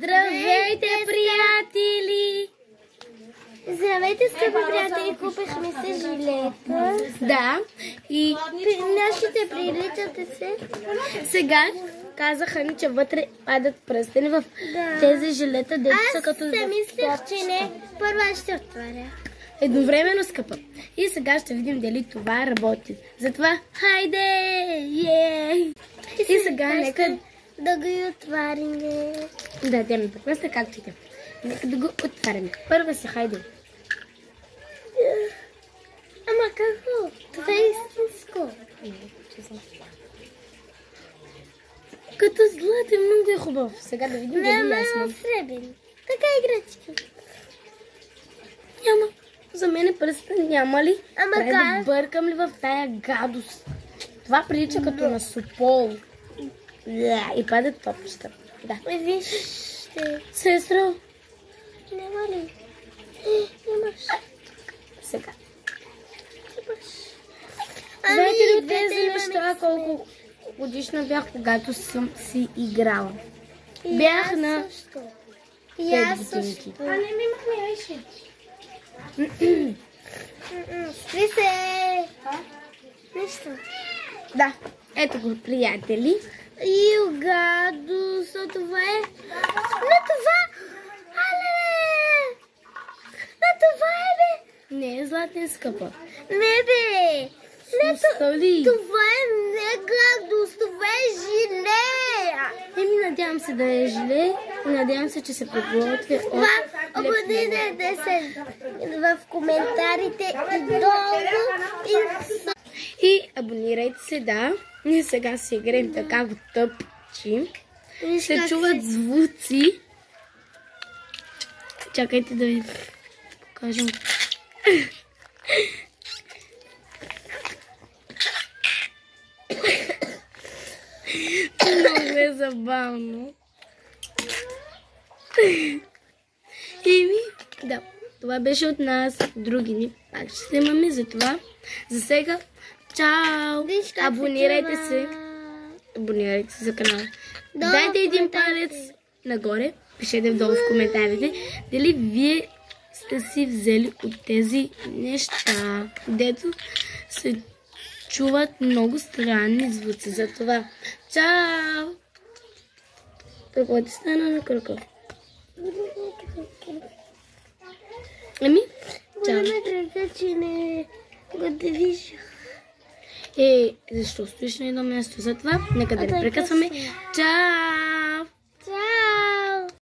Здравейте, приятели! Здравейте, скъпи приятели! Купихме се жилета. Да, и нашите приличате се. Сега казаха ни, че вътре падат пръстени в тези жилета, дето са като... Аз се мислех, че не. Първо ще отваря. Едновременно, скъпа. И сега ще видим дали това работи. Затова, хайде! И сега нека да го отварим. Да, те ми покъсна как чете. Нека да го отварим. Първа си, хайде. Ама какво? Това е истинско. Като златен, много е хубав. Сега да видим дали ясно. Сребен. Така играчки. Няма. За мен е пръстен, няма ли? Ама трябва да бъркам ли в тая гадост? Това прилича като на супол. И падат топчета. Да. Вижте. Сестро. Няма ли? Имаш. Сега. Знаете ли от тези неща колко годишна бях, когато съм си играла? Бях на 5 годинки. А не ми махнеш. Спри се! Нищо. Да, ето го, приятели. Гадост, това е... На това! Але! На това е, бе! Не е златен, скъпа. Не, бе! Това е не гадост, това е жиле! Надявам се да е жиле. Надявам се, че се подготвя. Абонирайте се в коментарите и долу. И абонирайте се, да. Ние сега си играем така го тъпчи. Се чуват звуци. Чакайте да ви покажем. Много е забавно. Да, това беше от нас. Други ни пак ще снимаме за това. За сега, чао! Абонирайте се. Абонирайте се за канала. Дайте един палец нагоре. Пишете долу в коментарите дали вие сте си взели от тези неща, дето се чуват много странни звуци. За това, чао! Какво ти стана на кръка? Чао. Ме кръка, че не го движих. Защо стоиш на едно място? Затова, нека да не прекъсваме. Чао!